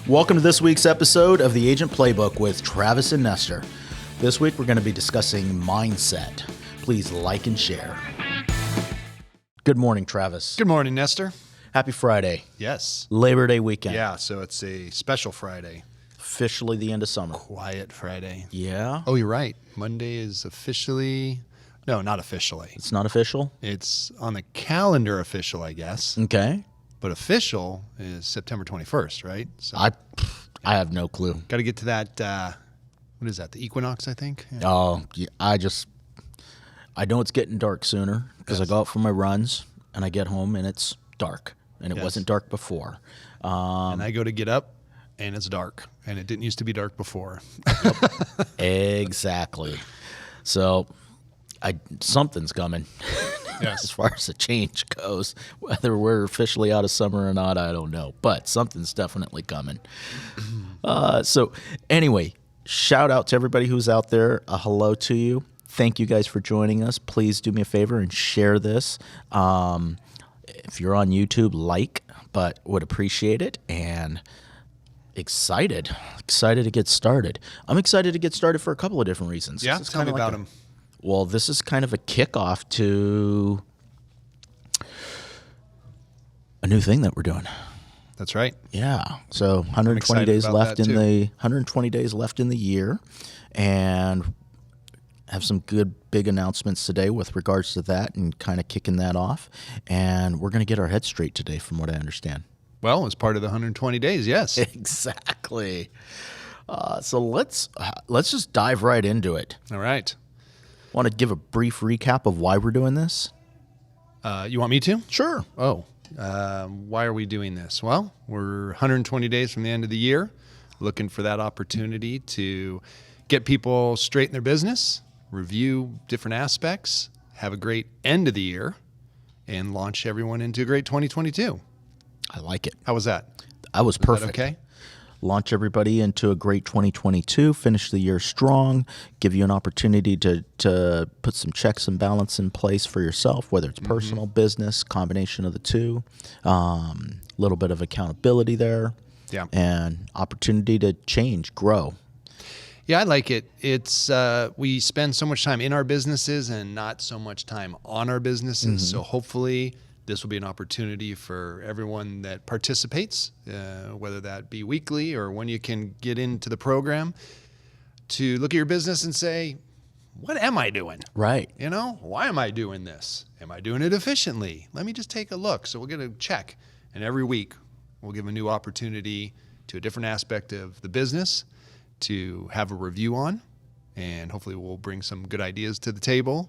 Welcome to this week's episode of the Agent Playbook with Travis and Nestor. This week we're going to be discussing mindset. Please like and share. Good morning, Travis. Good morning, Nestor. Happy Friday. Yes. Labor Day weekend. Yeah, so it's a special Friday. Officially the end of summer. Quiet Friday. Yeah? Oh, you're right. Monday is officially... No, not officially. It's not official? It's on the calendar official, I guess. Okay. But official is September 21st, right? So I have no clue. got to get to that, what is that, the equinox, I think? Yeah. Oh, yeah, I know it's getting dark sooner because Yes. I go out for my runs and I get home and it's dark. And it Yes. wasn't dark before. And I go to get up and it's dark. And it didn't used to be dark before. Exactly. So something's coming. Yes. As far as the change goes, whether we're officially out of summer or not, I don't know. But something's definitely coming. So anyway, shout out to everybody who's out there. A hello to you. Thank you guys for joining us. Please do me a favor and share this. If you're on YouTube, but would appreciate it. And excited to get started. I'm excited to get started for a couple of different reasons. Yeah, It's tell me kinda about like them. Well, this is kind of a kickoff to a new thing that we're doing. That's right. Yeah. So 120 excited days about left that in too. the 120 days left in the year, and have some good big announcements today with regards to that and kind of kicking that off. And we're going to get our heads straight today, from what I understand. Well, as part of the 120 days, yes. Exactly. So let's just dive right into it. All right. Want to give a brief recap of why we're doing this? You want me to? Sure. Oh, why are we doing this? Well, we're 120 days from the end of the year, looking for that opportunity to get people straight in their business, review different aspects, have a great end of the year, and launch everyone into a great 2022. I like it. How was that? I was Is that perfect. okay? Launch everybody into a great 2022, finish the year strong, give you an opportunity to put some checks and balance in place for yourself, whether it's personal, business, combination of the two, little bit of accountability there, Yeah. and opportunity to change, grow. Yeah, I like it. It's we spend so much time in our businesses and not so much time on our businesses. So hopefully this will be an opportunity for everyone that participates, whether that be weekly or when you can get into the program, to look at your business and say, what am I doing? Right. You know, why am I doing this? Am I doing it efficiently? Let me just take a look. So we'll get a check. And every week we'll give a new opportunity to a different aspect of the business to have a review on. And hopefully we'll bring some good ideas to the table.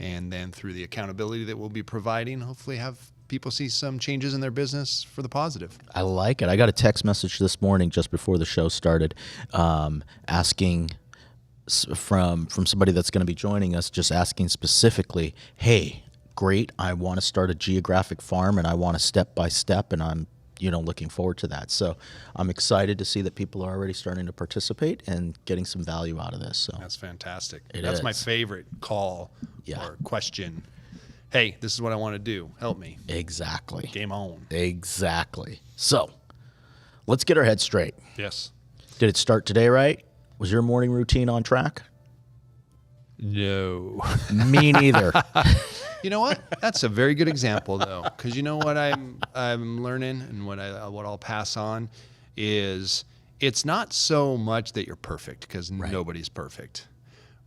And then through the accountability that we'll be providing, hopefully have people see some changes in their business for the positive. I like it. I got a text message this morning just before the show started, asking from somebody that's going to be joining us, just asking specifically, hey, great, I want to start a geographic farm and I want to step by step, and I'm looking forward to that. So I'm excited to see that people are already starting to participate and getting some value out of this. So That's fantastic. It That's my is. favorite call or question. Hey, this is what I want to do. Help me. exactly. Game on. Exactly. So let's get our heads straight. Yes. Did it start today right? Was your morning routine on track? No. Me neither. You know what? That's a very good example, though, because you know what I'm learning, and what I'll pass on is it's not so much that you're perfect, because nobody's perfect,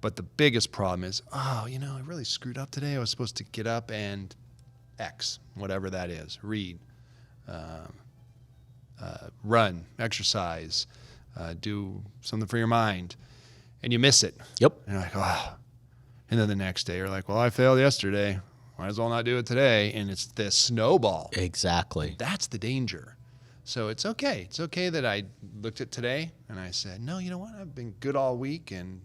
but the biggest problem is, I really screwed up today. I was supposed to get up and X, whatever that is, read, run, exercise, do something for your mind, and you miss it. Yep. And you're like, oh. And then the next day, you're like, well, I failed yesterday. Might as well not do it today. And it's this snowball. Exactly. That's the danger. So it's okay. It's okay that I looked at today and I said, no, you know what? I've been good all week and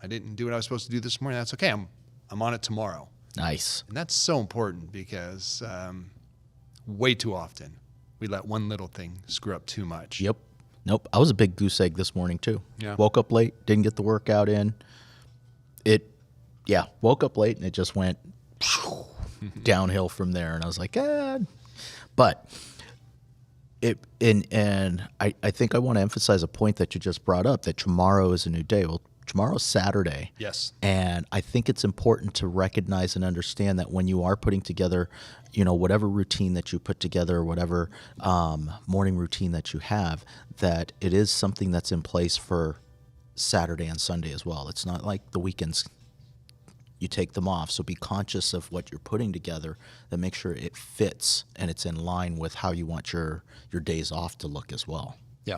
I didn't do what I was supposed to do this morning. That's okay. I'm on it tomorrow. Nice. And that's so important, because way too often we let one little thing screw up too much. Yep. Nope. I was a big goose egg this morning too. Yeah. Woke up late, didn't get the workout in. Woke up late and it just went downhill from there. And I was like, But I think I want to emphasize a point that you just brought up, that tomorrow is a new day. Well, tomorrow's Saturday. Yes. And I think it's important to recognize and understand that when you are putting together, you know, whatever routine that you put together, whatever morning routine that you have, that it is something that's in place for Saturday and Sunday as well. It's not like the weekends you take them off. So be conscious of what you're putting together, and make sure it fits and it's in line with how you want your days off to look as well. Yeah,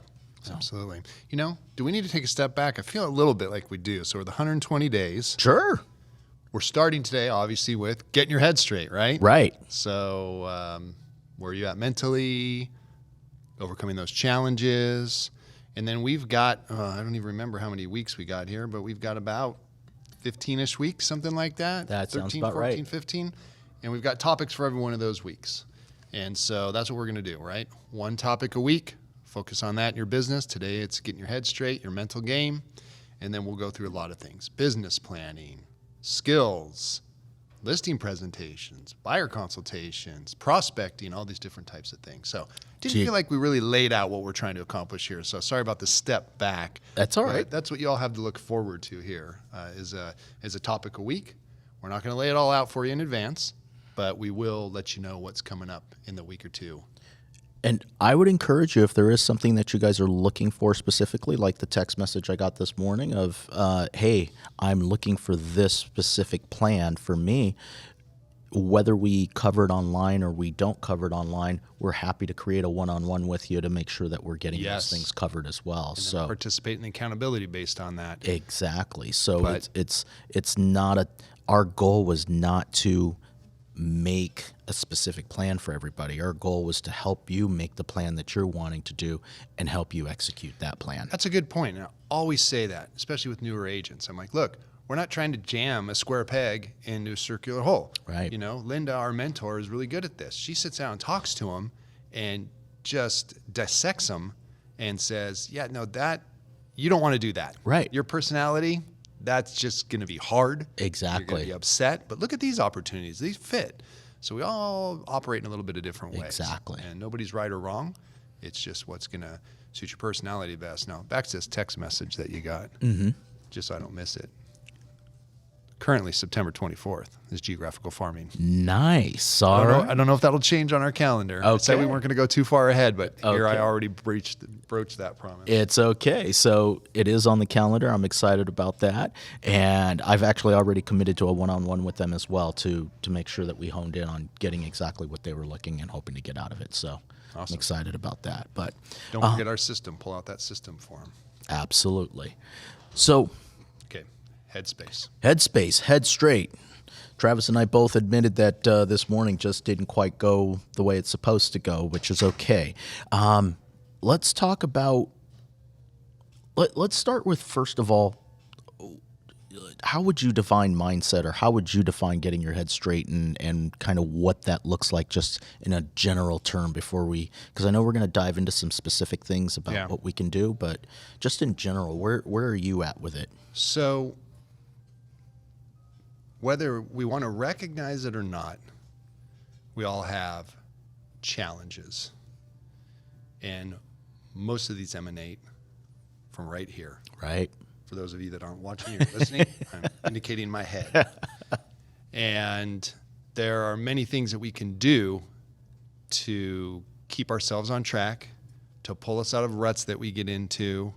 absolutely. You know, do we need to take a step back? I feel a little bit like we do. So we're the 120 days. Sure. We're starting today, obviously, with getting your head straight, right? Right. So where are you at mentally, overcoming those challenges? And then we've got, I don't even remember how many weeks we got here, but we've got about 15-ish weeks, something like that. That 13, sounds about 14, right. 15. And we've got topics for every one of those weeks. And so that's what we're going to do, right? One topic a week. Focus on that in your business. Today it's getting your head straight, your mental game. And then we'll go through a lot of things. Business planning, skills, listing presentations, buyer consultations, prospecting, all these different types of things. So didn't feel like we really laid out what we're trying to accomplish here. So sorry about the step back. That's all right. That's what you all have to look forward to here is a topic a week. We're not going to lay it all out for you in advance, but we will let you know what's coming up in the week or two. And I would encourage you, if there is something that you guys are looking for specifically, like the text message I got this morning of, hey, I'm looking for this specific plan for me, whether we cover it online or we don't cover it online, we're happy to create a one-on-one with you to make sure that we're getting those things covered as well. And then participate in accountability based on that. Exactly. So it's not our goal was not to make a specific plan for everybody. Our goal was to help you make the plan that you're wanting to do and help you execute that plan. That's a good point. And I always say that, especially with newer agents. I'm like, look, we're not trying to jam a square peg into a circular hole. Right. You know, Linda, our mentor, is really good at this. She sits down and talks to them and just dissects them and says, yeah, no, that you don't want to do that. Right. Your personality, that's just going to be hard. Exactly. You're going to be upset. But look at these opportunities. These fit. So we all operate in a little bit of different ways. Exactly. And nobody's right or wrong. It's just what's going to suit your personality best. Now, back to this text message that you got, just so I don't miss it. Currently, September 24th is geographical farming. Nice. All right. I don't know if that'll change on our calendar. I said we weren't going to go too far ahead, but here I already broached that promise. It's okay. So it is on the calendar. I'm excited about that. And I've actually already committed to a one-on-one with them as well to make sure that we honed in on getting exactly what they were looking and hoping to get out of it. So I'm excited about that. But don't forget our system. Pull out that system for them. Absolutely. So Headspace. Head straight. Travis and I both admitted that this morning just didn't quite go the way it's supposed to go, which is okay. Let's talk about, let's start with, first of all, how would you define mindset, or how would you define getting your head straight, and kind of what that looks like just in a general term before because I know we're going to dive into some specific things about what we can do, but just in general, where are you at with it? So whether we want to recognize it or not, we all have challenges. And most of these emanate from right here. Right. For those of you that aren't watching or listening, I'm indicating my head. And there are many things that we can do to keep ourselves on track, to pull us out of ruts that we get into,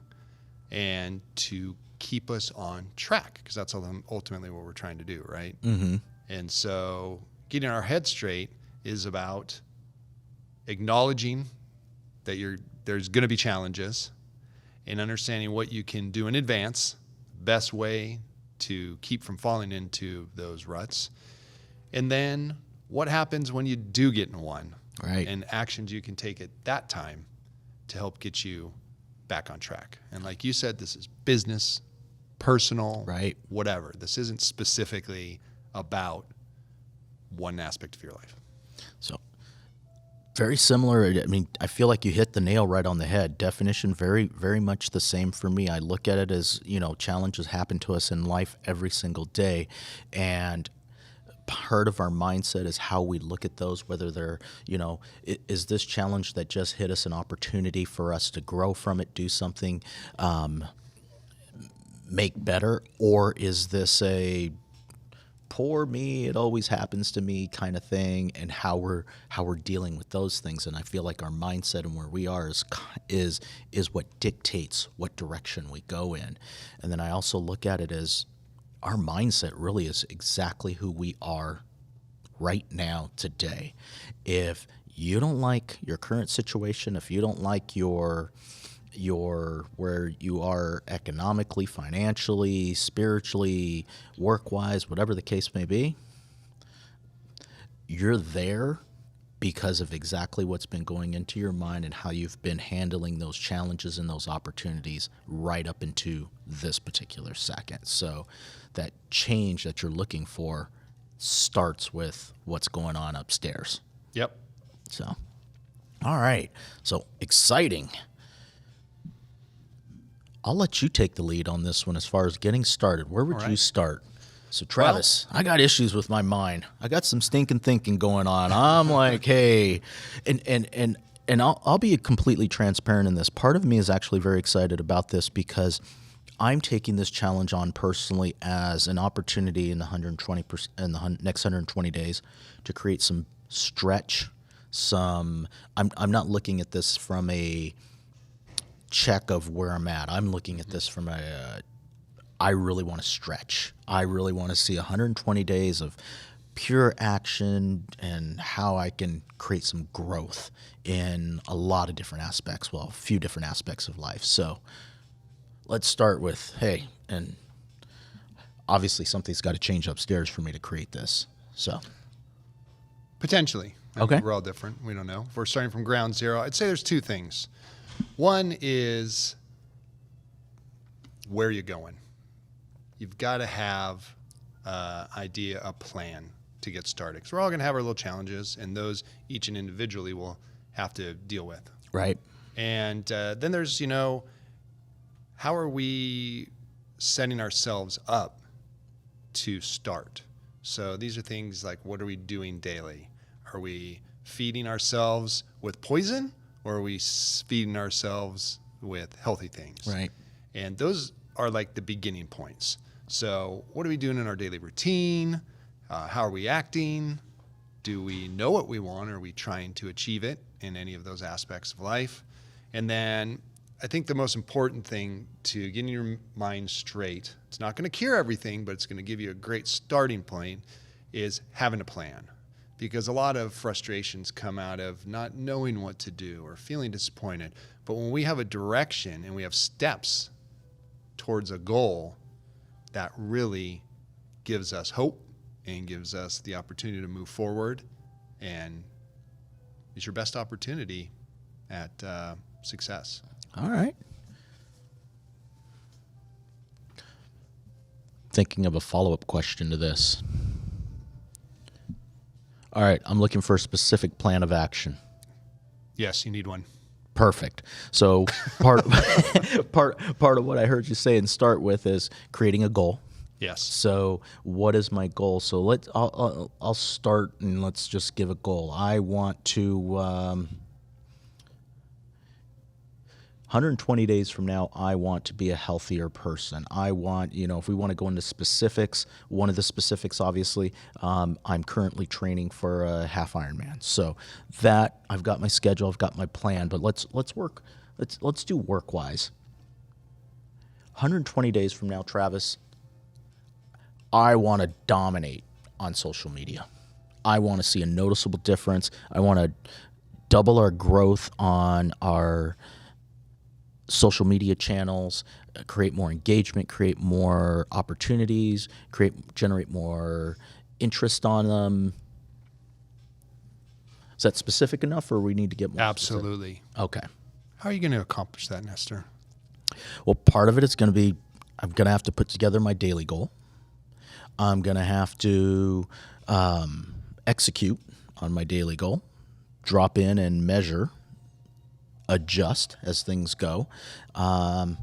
and to keep us on track, because that's ultimately what we're trying to do, right? Mm-hmm. And so getting our head straight is about acknowledging that there's going to be challenges, and understanding what you can do in advance, best way to keep from falling into those ruts. And then what happens when you do get in one, right? And actions you can take at that time to help get you back on track. And like you said, this is business, personal, right? Whatever. This isn't specifically about one aspect of your life. So very similar. I mean, I feel like you hit the nail right on the head. Definition, very, very much the same for me. I look at it as, challenges happen to us in life every single day. And part of our mindset is how we look at those, whether they're, is this challenge that just hit us an opportunity for us to grow from it, do something, make better, or is this a poor me, it always happens to me kind of thing, and how we're dealing with those things. And I feel like our mindset and where we are is what dictates what direction we go in. And then I also look at it as our mindset really is exactly who we are right now today. If you don't like your current situation, if you don't like your where you are economically, financially, spiritually, work-wise, whatever the case may be, you're there because of exactly what's been going into your mind and how you've been handling those challenges and those opportunities right up into this particular second. So that change that you're looking for starts with what's going on upstairs. Yep. So, all right. So exciting. I'll let you take the lead on this one as far as getting started. Where would you start? So, Travis, I got issues with my mind. I got some stinking thinking going on. I'm like, hey, and I'll be completely transparent in this. Part of me is actually very excited about this because I'm taking this challenge on personally as an opportunity in the next 120 days to create some stretch. I'm not looking at this from a check of where I'm at. I'm looking at this from I really want to stretch. I really want to see 120 days of pure action and how I can create some growth in a lot of different aspects. Well, a few different aspects of life. So let's start with, hey, and obviously something's got to change upstairs for me to create this. So potentially. Okay. We're all different. We don't know. If we're starting from ground zero, I'd say there's two things. One is where you're going. You've got to have an idea, a plan to get started. Because we're all going to have our little challenges, and those each and individually will have to deal with. Right. And then there's, how are we setting ourselves up to start? So these are things like, what are we doing daily? Are we feeding ourselves with poison? Or are we feeding ourselves with healthy things? Right. And those are like the beginning points. So what are we doing in our daily routine? How are we acting? Do we know what we want? Are we trying to achieve it in any of those aspects of life? And then I think the most important thing to getting your mind straight, it's not going to cure everything, but it's going to give you a great starting point, is having a plan. Because a lot of frustrations come out of not knowing what to do or feeling disappointed. But when we have a direction and we have steps towards a goal, that really gives us hope and gives us the opportunity to move forward, and is your best opportunity at success. All right. Thinking of a follow-up question to this. All right, I'm looking for a specific plan of action. Yes, you need one. Perfect. So part of what I heard you say and start with is creating a goal. Yes. So what is my goal? So I'll start and let's just give a goal. I want to 120 days from now, I want to be a healthier person. I want, if we want to go into specifics, one of the specifics, obviously, I'm currently training for a half Ironman. So that I've got my schedule, I've got my plan, but let's do work-wise. 120 days from now, Travis, I want to dominate on social media. I want to see a noticeable difference. I want to double our growth on our social media channels, create more engagement, create more opportunities, generate more interest on them. Is that specific enough, or we need to get more Absolutely. specific? Okay. How are you going to accomplish that, Nestor? Well, part of it is going to be, I'm going to have to put together my daily goal. I'm going to have to execute on my daily goal, drop in and measure, adjust as things go. And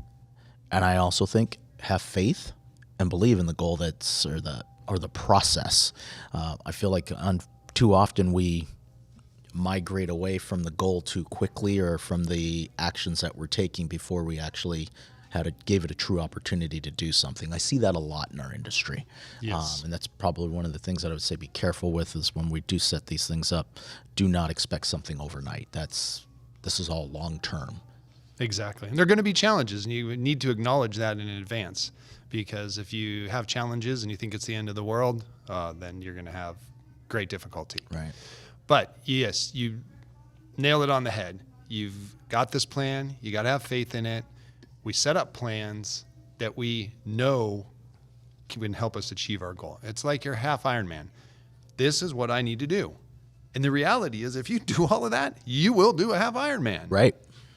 I also think have faith and believe in the goal or the process. I feel like too often we migrate away from the goal too quickly, or from the actions that we're taking before we actually gave it a true opportunity to do something. I see that a lot in our industry. Yes. And that's probably one of the things that I would say be careful with, is when we do set these things up, do not expect something overnight. This is all long term. Exactly. And there are going to be challenges, and you need to acknowledge that in advance, because if you have challenges and you think it's the end of the world, then you're going to have great difficulty. Right. But yes, you nailed it on the head. You've got this plan. You got to have faith in it. We set up plans that we know can help us achieve our goal. It's like your half Ironman. This is what I need to do. And the reality is, if you do all of that, you will do a half Ironman. Right.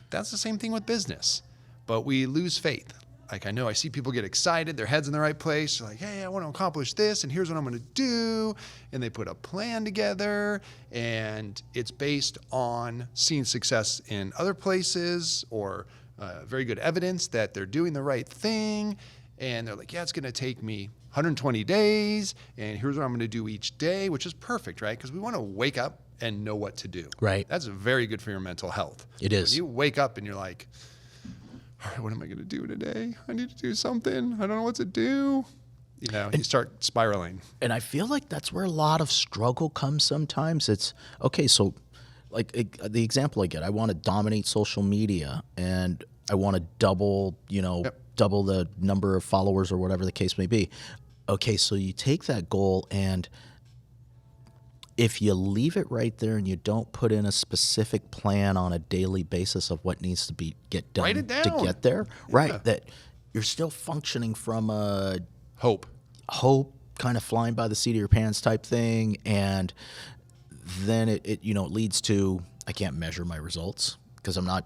That's the same thing with business. But we lose faith. Like, I know I see people get excited, their head's in the right place. They're like, hey, I want to accomplish this, and here's what I'm going to do. And they put a plan together, and it's based on seeing success in other places, or very good evidence that they're doing the right thing. And they're like, yeah, it's going to take me 120 days, and here's what I'm going to do each day, which is perfect, right? Because we want to wake up and know what to do. Right. That's very good for your mental health. It is. When you wake up and you're like, all right, what am I going to do today? I need to do something. I don't know what to do. You start spiraling. And I feel like that's where a lot of struggle comes sometimes. It's, okay, so like the example I get, I want to dominate social media, and I want to double the number of followers, or whatever the case may be. Okay, so you take that goal, and if you leave it right there and you don't put in a specific plan on a daily basis of what needs to get done Write it down. to get there, right, that you're still functioning from a Hope, kind of flying by the seat of your pants type thing, and then it leads to, I can't measure my results because I'm not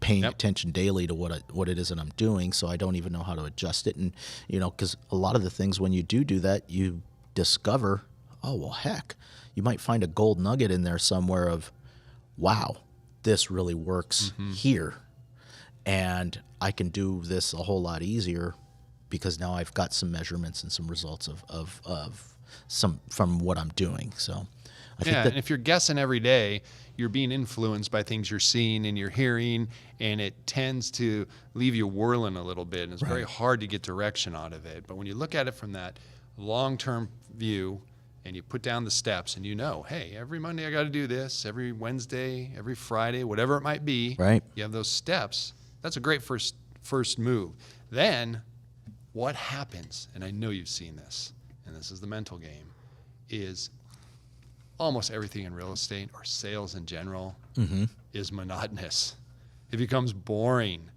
paying attention daily to what it is that I'm doing, so I don't even know how to adjust it. And because a lot of the things, when you do that, you discover, oh well, heck, you might find a gold nugget in there somewhere of, wow, this really works here, and I can do this a whole lot easier because now I've got some measurements and some results of some from what I'm doing. So I think and if you're guessing every day, you're being influenced by things you're seeing and you're hearing, and it tends to leave you whirling a little bit, and it's very hard to get direction out of it. But when you look at it from that long-term view, and you put down the steps, and hey, every Monday I got to do this, every Wednesday, every Friday, whatever it might be. Right. You have those steps. That's a great first move. Then what happens, and I know you've seen this, and this is the mental game, is almost everything in real estate or sales in general is monotonous. It becomes boring.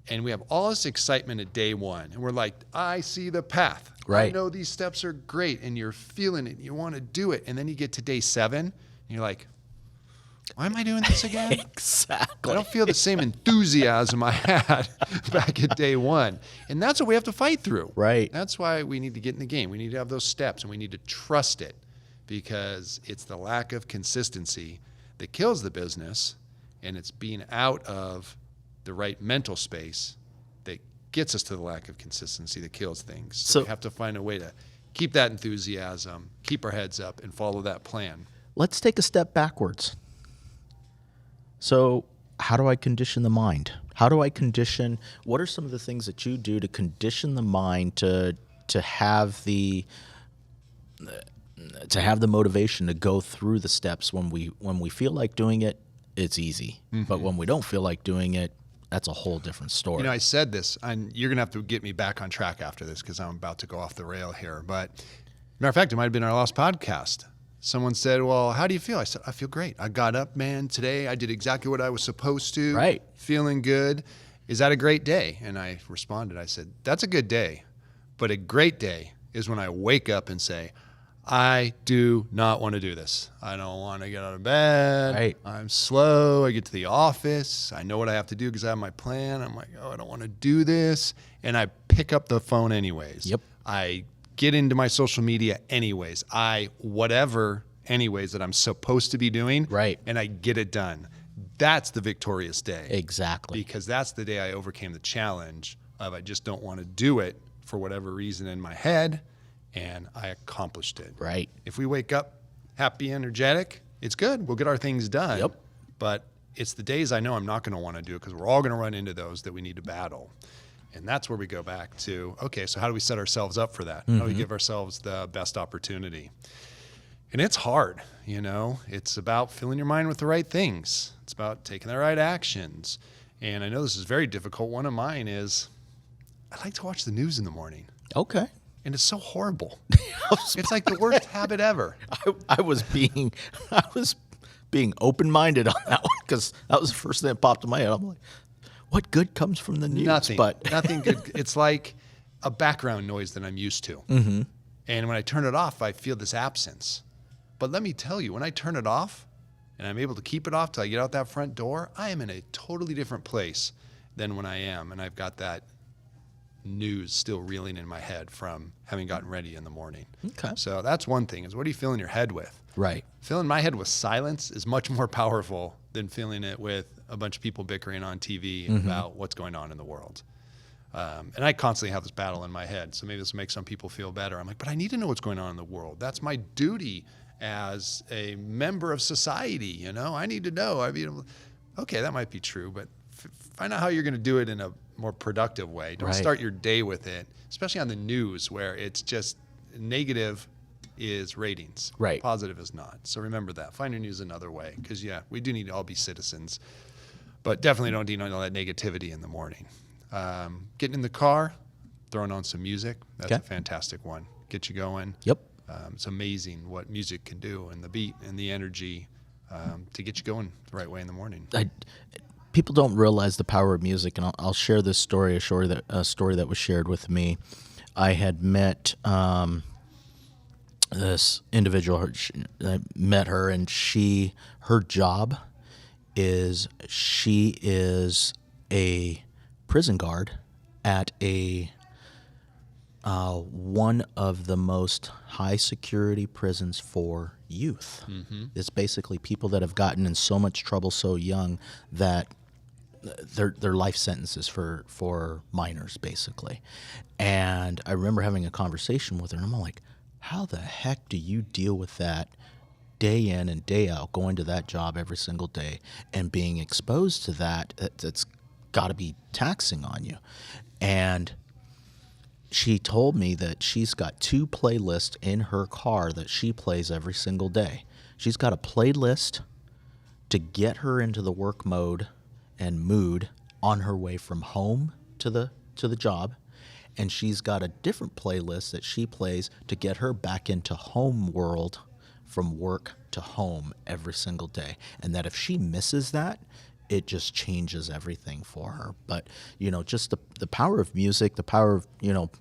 And we have all this excitement at day one, and we're like, I see the path. Right. I know these steps are great, and you're feeling it, and you want to do it. And then you get to day 7, and you're like, why am I doing this again? exactly. I don't feel the same enthusiasm I had back at day 1. And that's what we have to fight through. Right. That's why we need to get in the game. We need to have those steps, and we need to trust it, because it's the lack of consistency that kills the business, and it's being out of the right mental space that gets us to the lack of consistency that kills things. So we have to find a way to keep that enthusiasm, keep our heads up, and follow that plan. Let's take a step backwards. So how do I condition the mind? What are some of the things that you do to condition the mind to have the motivation to go through the steps when we feel like doing it? It's easy. But when we don't feel like doing it, that's a whole different story. I said this, and you're going to have to get me back on track after this because I'm about to go off the rail here. But matter of fact, it might have been our last podcast. Someone said, well, how do you feel? I said, I feel great. I got up, man. Today I did exactly what I was supposed to. Right. Feeling good. Is that a great day? And I responded, I said, that's a good day. But a great day is when I wake up and say, I do not want to do this. I don't want to get out of bed. Right. I'm slow. I get to the office. I know what I have to do because I have my plan. I'm like, oh, I don't want to do this. And I pick up the phone anyways. Yep. I get into my social media anyways. Whatever anyways that I'm supposed to be doing. Right. And I get it done. That's the victorious day. Exactly. Because that's the day I overcame the challenge of I just don't want to do it for whatever reason in my head. and I accomplished it. Right. If we wake up happy, energetic, it's good. We'll get our things done. Yep. But it's the days I know I'm not going to want to do it, because we're all going to run into those that we need to battle. And that's where we go back to, okay, so how do we set ourselves up for that? How do we give ourselves the best opportunity? And it's hard, you know. It's about filling your mind with the right things. It's about taking the right actions. And I know this is very difficult. One of mine is I like to watch the news in the morning. Okay. And it's so horrible. It's like the worst habit ever. I was being open-minded on that one, because that was the first thing that popped in my head. I'm like, what good comes from the news? Nothing. But Nothing good. It's like a background noise that I'm used to. Mm-hmm. And when I turn it off, I feel this absence. But let me tell you, when I turn it off and I'm able to keep it off till I get out that front door, I am in a totally different place than when I am. And I've got that news still reeling in my head from having gotten ready in the morning. Okay. So that's one thing, is what are you filling your head with? right. Filling my head with silence is much more powerful than filling it with a bunch of people bickering on TV about what's going on in the world. And I constantly have this battle in my head. So maybe this will make some people feel better. I'm like, but I need to know what's going on in the world. That's my duty as a member of society. You know, I need to know. I mean, okay, that might be true, but find out how you're going to do it in a more productive way. Don't Right. start your day with it, especially on the news, where it's just negative is ratings. Right. Positive is not. So remember that. Find your news another way, because, yeah, we do need to all be citizens. But definitely don't need all that negativity in the morning. Getting in the car, throwing on some music. That's Okay. a fantastic one. Get you going. Yep. It's amazing what music can do, and the beat and the energy to get you going the right way in the morning. People don't realize the power of music, and I'll share this story, a story that was shared with me. I had met this individual. I met her, and her job is, she is a prison guard at one of the most high security prisons for youth. It's basically people that have gotten in so much trouble so young that their life sentences for minors, basically. And I remember having a conversation with her, and I'm like, how the heck do you deal with that day in and day out, going to that job every single day and being exposed to that? It's got to be taxing on you. And she told me that she's got 2 playlists in her car that she plays every single day. She's got a playlist to get her into the work mode and mood on her way from home to the job, and she's got a different playlist that she plays to get her back into home world from work to home every single day. And that if she misses that, it just changes everything for her. But, you know, just the power of music, the power of, you know,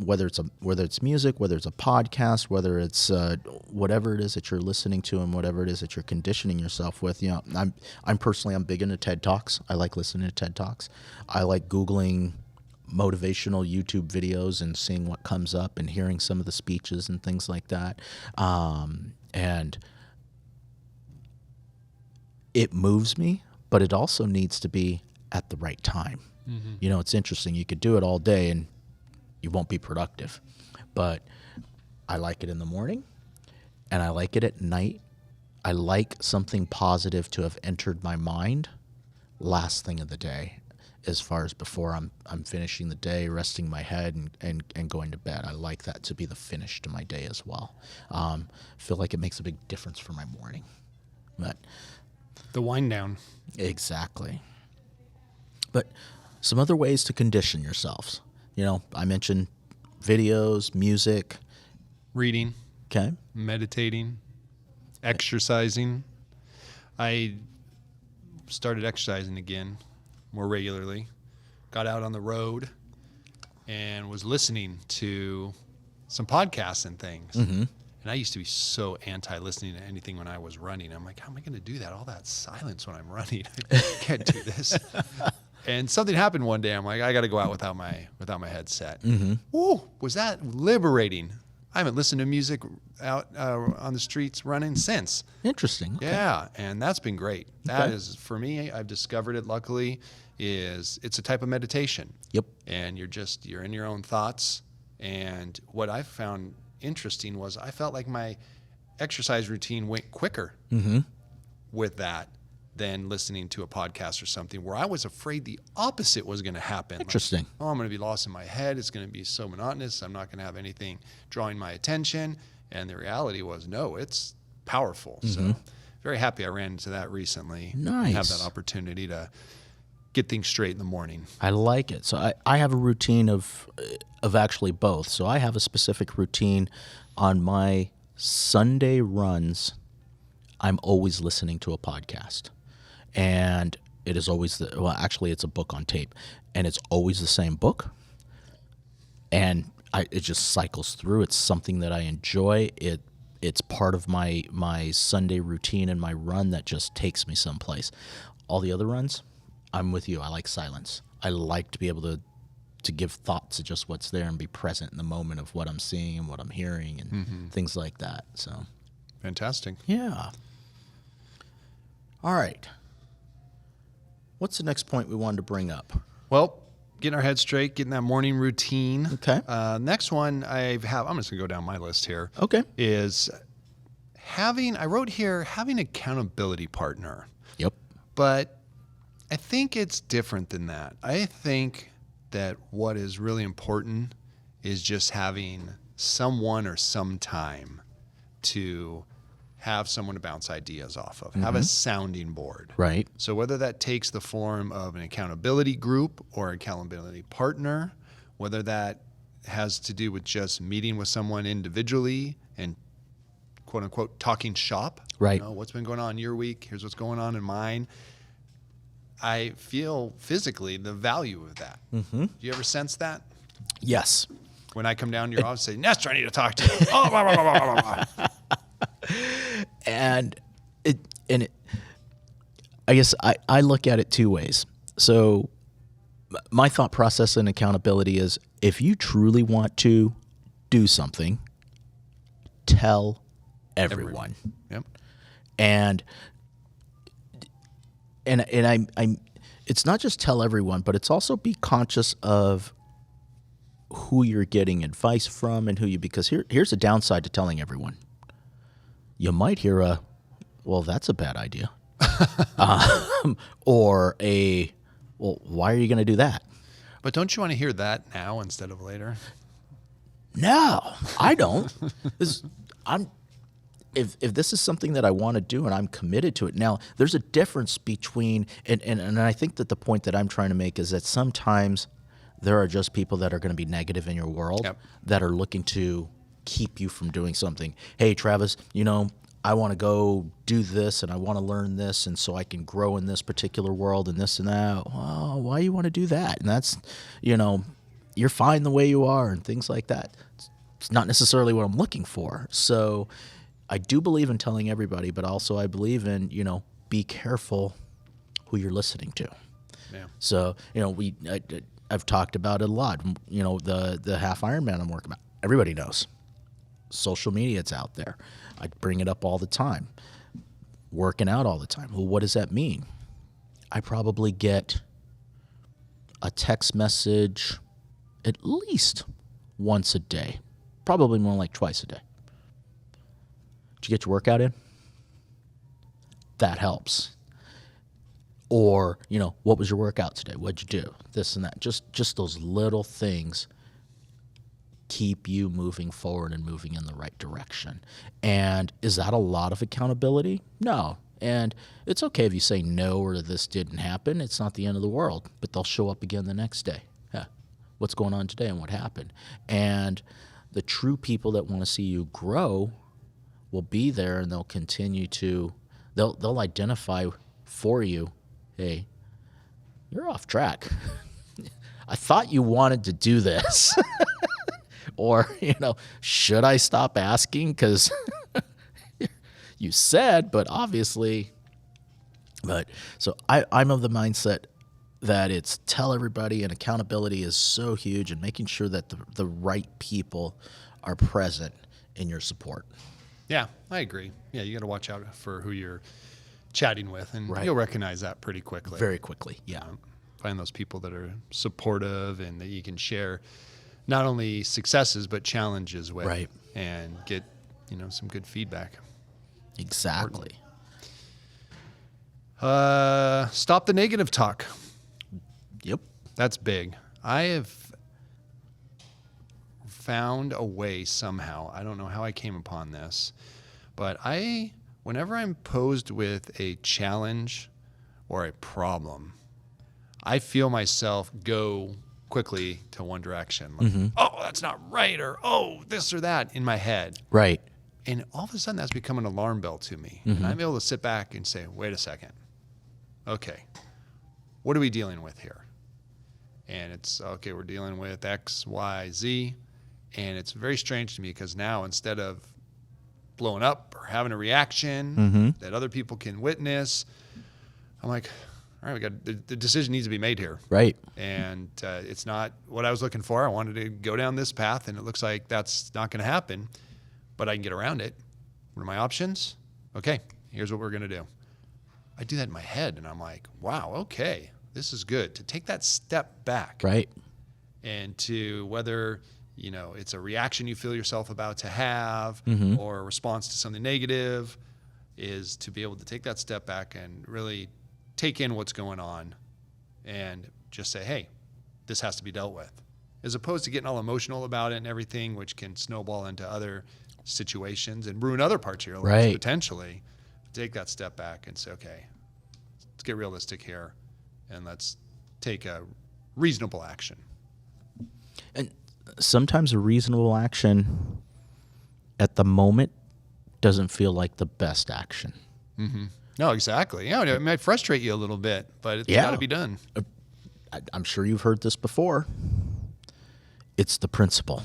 whether it's music, whether it's a podcast, whether it's whatever it is that you're listening to and whatever it is that you're conditioning yourself with. You know, I'm personally big into TED Talks. I like listening to TED Talks. I like Googling motivational YouTube videos and seeing what comes up and hearing some of the speeches and things like that. And it moves me, but it also needs to be at the right time. Mm-hmm. You know, it's interesting. You could do it all day and you won't be productive. But I like it in the morning and I like it at night. I like something positive to have entered my mind last thing of the day, as far as before I'm finishing the day, resting my head and going to bed. I like that to be the finish to my day as well. Feel like it makes a big difference for my morning. But The wind down. Exactly. But some other ways to condition yourselves. You know, I mentioned videos, music. Reading. Okay. Meditating. Exercising. I started exercising again more regularly. Got out on the road and was listening to some podcasts and things. Mm-hmm. And I used to be so anti-listening to anything when I was running. I'm like, how am I going to do that? All that silence when I'm running. I can't do this. And something happened one day. I'm like, I got to go out without my headset. Mm-hmm. Ooh, was that liberating? I haven't listened to music out on the streets running since. Interesting. Okay. Yeah, and that's been great. That is, for me, I've discovered it, luckily, it's a type of meditation. Yep. And you're in your own thoughts. And what I've found interesting was I felt like my exercise routine went quicker with that than listening to a podcast or something, where I was afraid the opposite was going to happen. Interesting. Like, oh, I'm going to be lost in my head. It's going to be so monotonous. I'm not going to have anything drawing my attention. And the reality was, no, it's powerful. So very happy I ran into that recently. Nice. Have that opportunity to get things straight in the morning. I like it. So I have a routine of actually both. So I have a specific routine on my Sunday runs. I'm always listening to a podcast. And it is always actually it's a book on tape, and it's always the same book. And it just cycles through. It's something that I enjoy. It's part of my Sunday routine and my run that just takes me someplace. All the other runs, I'm with you. I like silence. I like to be able to give thought to just what's there and be present in the moment of what I'm seeing and what I'm hearing and things like that. So fantastic. Yeah. All right. What's the next point we wanted to bring up? Well, getting our head straight, getting that morning routine. Okay. Next one I'm just going to go down my list here. Okay. Is I wrote here, having an accountability partner. Yep. But I think it's different than that. I think that what is really important is just having someone or some time to have someone to bounce ideas off of, have a sounding board. Right. So whether that takes the form of an accountability group or accountability partner, whether that has to do with just meeting with someone individually and quote unquote talking shop. Right. You know, what's been going on in your week? Here's what's going on in mine. I feel physically the value of that. Do you ever sense that? Yes. When I come down to your office and say, Nestor, I need to talk to you. Oh, blah, blah, blah, blah, blah, blah. And I guess I look at it two ways. So my thought process in accountability is, if you truly want to do something, tell everyone. Yep. And I'm it's not just tell everyone, but it's also be conscious of who you're getting advice from and because here's a downside to telling everyone. You might hear well, that's a bad idea. Or well, why are you going to do that? But don't you want to hear that now instead of later? No, I don't. If this is something that I want to do and I'm committed to it. Now, there's a difference between, and I think that the point that I'm trying to make is that sometimes there are just people that are going to be negative in your world that are looking to keep you from doing something. Hey, Travis, I want to go do this and I want to learn this, and so I can grow in this particular world and this and that. Well, why you want to do that? And that's, you're fine the way you are and things like that. It's not necessarily what I'm looking for. So I do believe in telling everybody, but also I believe in, be careful who you're listening to. Yeah. So, I've talked about it a lot. The half Ironman I'm working about, everybody knows. Social media, it's out there. I bring it up all the time. Working out all the time. Well, what does that mean? I probably get a text message at least once a day. Probably more like twice a day. Did you get your workout in? That helps. Or, what was your workout today? What'd you do? This and that. Just those little things keep you moving forward and moving in the right direction. And is that a lot of accountability? No. And it's okay if you say no or this didn't happen. It's not the end of the world, but they'll show up again the next day. Yeah. What's going on today and what happened? And the true people that want to see you grow will be there, and they'll continue to, they'll identify for you, hey, you're off track. I thought you wanted to do this. Or, should I stop asking? Because you said, but obviously. But so I'm of the mindset that it's tell everybody, and accountability is so huge, and making sure that the right people are present in your support. Yeah, I agree. Yeah, you got to watch out for who you're chatting with, and you'll recognize that pretty quickly. Very quickly, yeah. Find those people that are supportive and that you can share not only successes but challenges with. Right. and get, some good feedback. Exactly. Stop the negative talk. Yep. That's big. I have found a way somehow. I don't know how I came upon this, but whenever I'm posed with a challenge or a problem, I feel myself go quickly to one direction. Like, oh, that's not right, or oh, this or that in my head. Right. And all of a sudden that's become an alarm bell to me. And I'm able to sit back and say, wait a second. Okay, what are we dealing with here? And it's, okay, we're dealing with X, Y, Z. And it's very strange to me because now instead of blowing up or having a reaction that other people can witness, I'm like, all right, the decision needs to be made here. Right. And it's not what I was looking for. I wanted to go down this path, and it looks like that's not going to happen, but I can get around it. What are my options? Okay, here's what we're going to do. I do that in my head, and I'm like, wow, okay, this is good. To take that step back. Right. And to whether, it's a reaction you feel yourself about to have or a response to something negative, is to be able to take that step back and really take in what's going on and just say, hey, this has to be dealt with. As opposed to getting all emotional about it and everything, which can snowball into other situations and ruin other parts of your life potentially. Take that step back and say, okay, let's get realistic here and let's take a reasonable action. And sometimes a reasonable action at the moment doesn't feel like the best action. No, exactly. Yeah, it might frustrate you a little bit, but it's got to be done. I'm sure you've heard this before. It's the principle.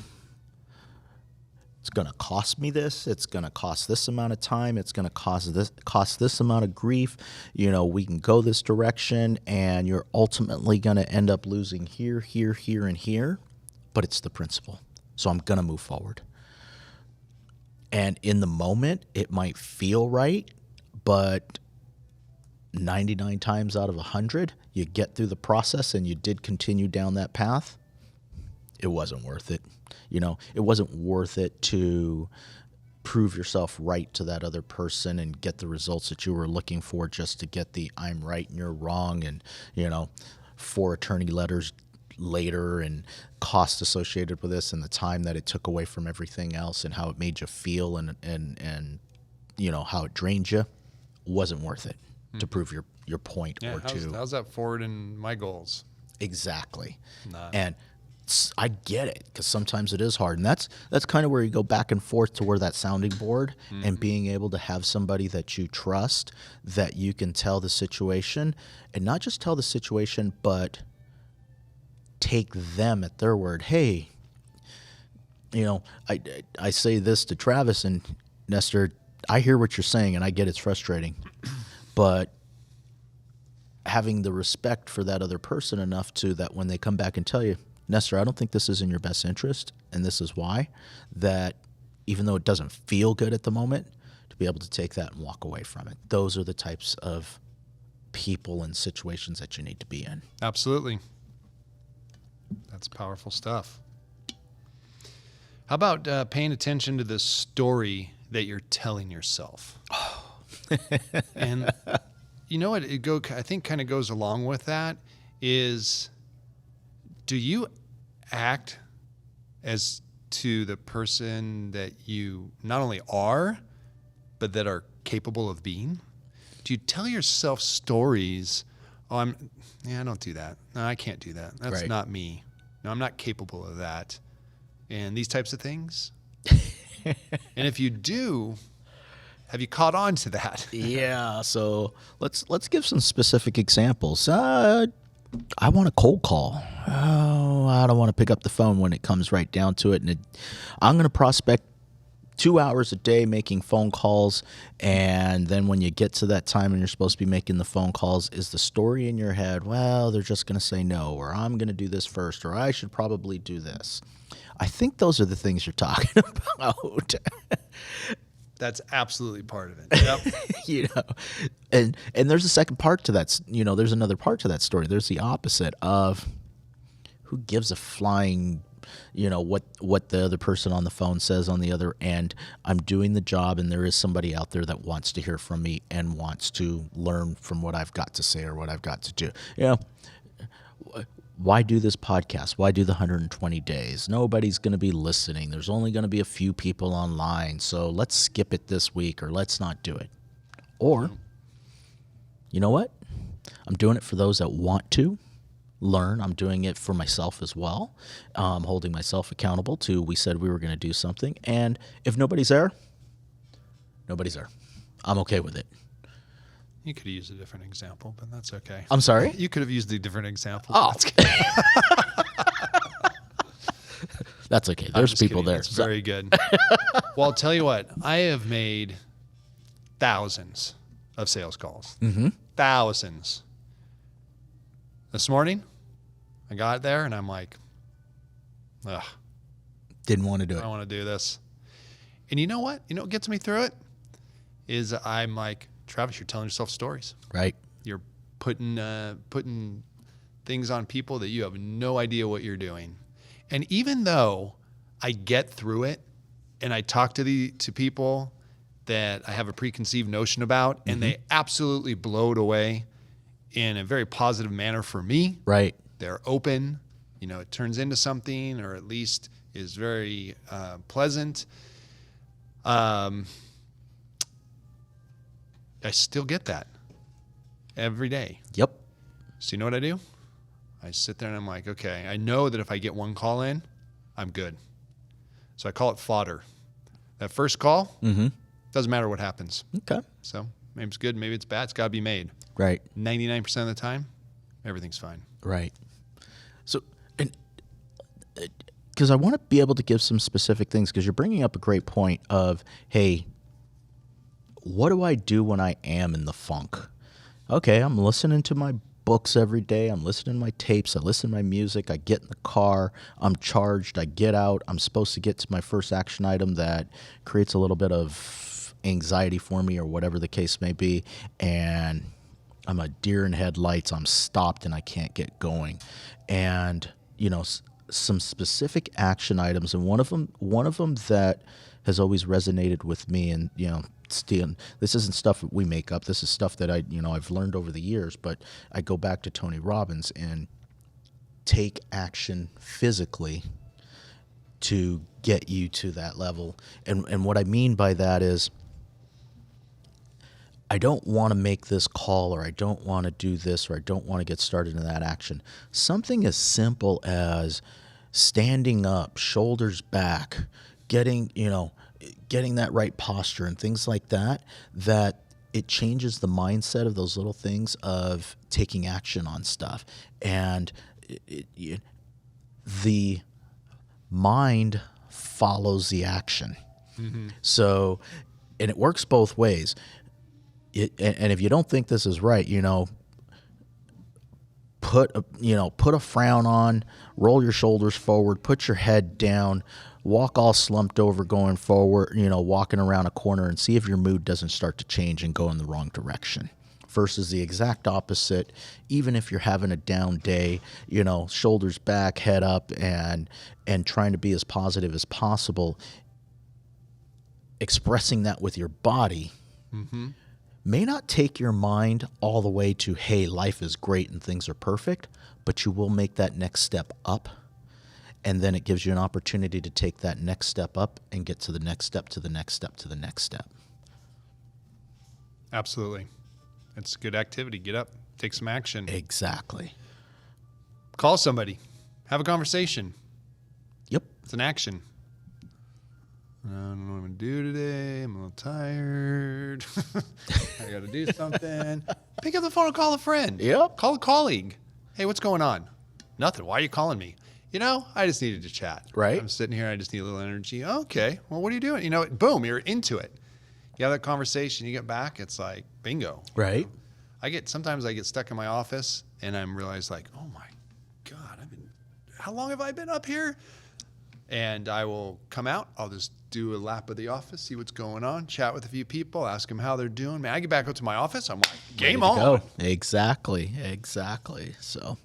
It's going to cost me this. It's going to cost this amount of time. It's going to cost this amount of grief. We can go this direction, and you're ultimately going to end up losing here, here, here, and here. But it's the principle. So I'm going to move forward. And in the moment, it might feel right, but 99 times out of 100, you get through the process and you did continue down that path. It wasn't worth it. It wasn't worth it to prove yourself right to that other person and get the results that you were looking for just to get the I'm right and you're wrong and, 4 attorney letters later and cost associated with this and the time that it took away from everything else and how it made you feel and how it drained you. Wasn't worth it to prove your point or to. How's that forward in my goals? Exactly. Nah. And I get it because sometimes it is hard, and that's kind of where you go back and forth to where that sounding board and being able to have somebody that you trust, that you can tell the situation, and not just tell the situation, but take them at their word. Hey, I say this to Travis and Nestor. I hear what you're saying, and I get it's frustrating, but having the respect for that other person enough to that when they come back and tell you, Nestor, I don't think this is in your best interest, and this is why, that even though it doesn't feel good at the moment, to be able to take that and walk away from it. Those are the types of people and situations that you need to be in. Absolutely. That's powerful stuff. How about paying attention to the story that you're telling yourself? And what I think kind of goes along with that is, do you act as to the person that you not only are, but that are capable of being? Do you tell yourself stories? Oh, I don't do that. No, I can't do that. That's not me. No, I'm not capable of that. And these types of things. And if you do, have you caught on to that? Yeah. So let's give some specific examples. I want a cold call. Oh, I don't want to pick up the phone when it comes right down to it. And I'm going to prospect 2 hours a day making phone calls. And then when you get to that time and you're supposed to be making the phone calls, is the story in your head, well, they're just going to say no, or I'm going to do this first, or I should probably do this. I think those are the things you're talking about. That's absolutely part of it. Yep. And there's a second part to that. There's another part to that story. There's the opposite of who gives a flying what the other person on the phone says on the other end. I'm doing the job, and there is somebody out there that wants to hear from me and wants to learn from what I've got to say or what I've got to do. Why do this podcast? Why do the 120 days? Nobody's going to be listening. There's only going to be a few people online. So let's skip it this week, or let's not do it. Or, you know what? I'm doing it for those that want to learn. I'm doing it for myself as well. Holding myself accountable to, we said we were going to do something. And if nobody's there, nobody's there. I'm okay with it. You could have used a different example, but that's okay. I'm sorry? You could have used a different example. Oh, that's okay. There's people there. It's very good. Well, I'll tell you what. I have made thousands of sales calls. Mm-hmm. Thousands. This morning, I got there and I'm like, ugh. Didn't want to do it. I don't want to do this. And you know what? You know what gets me through it? Is I'm like, Travis, you're telling yourself stories. Right. You're putting things on people that you have no idea what you're doing. And even though I get through it and I talk to people that I have a preconceived notion about, and they absolutely blow it away in a very positive manner for me. Right. They're open. It turns into something, or at least is very pleasant. I still get that every day. Yep. So you know what I do? I sit there and I'm like, okay, I know that if I get one call in, I'm good. So I call it fodder. That first call, doesn't matter what happens. Okay. So maybe it's good, maybe it's bad. It's got to be made. Right. 99% of the time, everything's fine. Right. So, and because I want to be able to give some specific things, because you're bringing up a great point of, hey, what do I do when I am in the funk? Okay, I'm listening to my books every day. I'm listening to my tapes. I listen to my music. I get in the car. I'm charged. I get out. I'm supposed to get to my first action item that creates a little bit of anxiety for me, or whatever the case may be. And I'm a deer in headlights. I'm stopped and I can't get going. And, some specific action items. And one of them that has always resonated with me, and, this isn't stuff that we make up. This is stuff that I've learned over the years, but I go back to Tony Robbins and take action physically to get you to that level. And what I mean by that is, I don't want to make this call, or I don't want to do this, or I don't want to get started in that action. Something as simple as standing up, shoulders back, getting that right posture and things like that, that it changes the mindset of those little things of taking action on stuff. And the mind follows the action. Mm-hmm. So, and it works both ways. And if you don't think this is right, put a frown on, roll your shoulders forward, put your head down, walk all slumped over going forward, walking around a corner, and see if your mood doesn't start to change and go in the wrong direction. Versus the exact opposite, even if you're having a down day, shoulders back, head up, and trying to be as positive as possible, expressing that with your body. Mm-hmm. May not take your mind all the way to, hey, life is great and things are perfect, but you will make that next step up. And then it gives you an opportunity to take that next step up and get to the next step, to the next step, to the next step. Absolutely. It's good activity. Get up, take some action. Exactly. Call somebody. Have a conversation. Yep. It's an action. I don't know what I'm going to do today. I'm a little tired. I got to do something. Pick up the phone and call a friend. Yep. Call a colleague. Hey, what's going on? Nothing. Why are you calling me? I just needed to chat. Right. I'm sitting here. I just need a little energy. Okay. Well, what are you doing? Boom, you're into it. You have that conversation. You get back. It's like bingo. Right. Sometimes I get stuck in my office and I'm realized like, oh my God, how long have I been up here? And I will come out. I'll just do a lap of the office, see what's going on, chat with a few people, ask them how they're doing. Man, I get back up to my office. I'm like, game on. Go. Exactly. So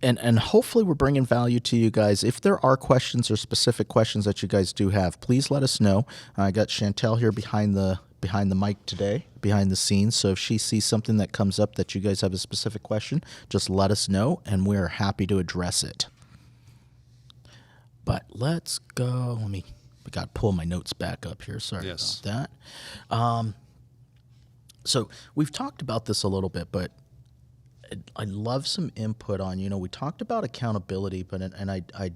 and hopefully we're bringing value to you guys. If there are questions or specific questions that you guys do have, please let us know. I got Chantel here behind the mic today, behind the scenes. So if she sees something that comes up that you guys have a specific question, just let us know, and we're happy to address it. But let's go. I got to pull my notes back up here. Sorry about that. So we've talked about this a little bit, but I'd love some input on, we talked about accountability, and I'd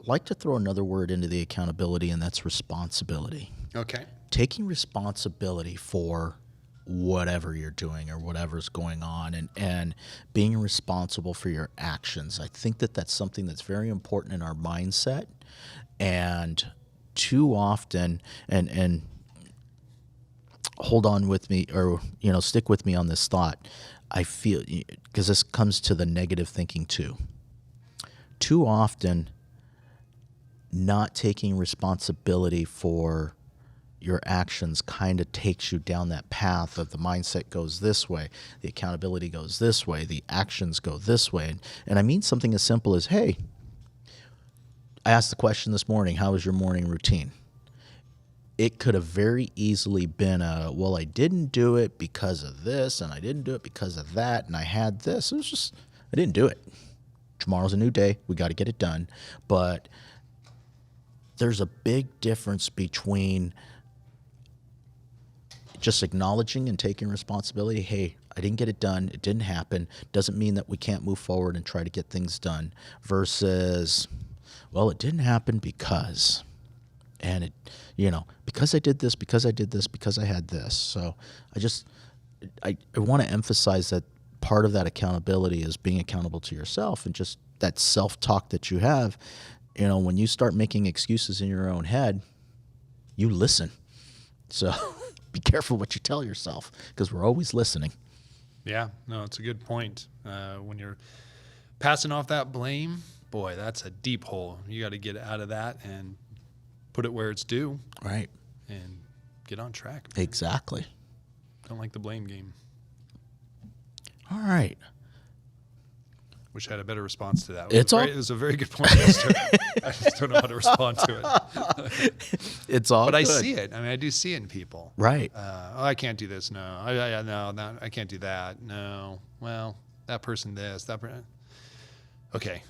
like to throw another word into the accountability, and that's responsibility. Okay. Taking responsibility for whatever you're doing or whatever's going on, and being responsible for your actions. I think that that's something that's very important in our mindset, and too often, and hold on with me, or stick with me on this thought. I feel, because this comes to the negative thinking too. Too often, not taking responsibility for your actions kind of takes you down that path of the mindset goes this way, the accountability goes this way, the actions go this way. And I mean something as simple as, hey, I asked the question this morning, how was your morning routine? It could have very easily been well, I didn't do it because of this, and I didn't do it because of that, and I had this. It was just, I didn't do it. Tomorrow's a new day. We got to get it done. But there's a big difference between just acknowledging and taking responsibility. Hey, I didn't get it done. It didn't happen. Doesn't mean that we can't move forward and try to get things done. Versus, well, it didn't happen because, and it, because I did this, because I did this, because I had this. So I want to emphasize that part of that accountability is being accountable to yourself, and just that self-talk that you have. When you start making excuses in your own head, you listen. So be careful what you tell yourself, because we're always listening. Yeah, no, it's a good point. When you're passing off that blame, boy, that's a deep hole. You got to get out of that and put it where it's due. Right. And get on track, man. Exactly. Don't like the blame game. All right. Wish I had a better response to that. It was a very good point, Nestor. I just don't know how to respond to it. It's all But good. I see it. I do see it in people. Right. I can't do this. No. No, I can't do that. No. Well, that person this, that person. Okay.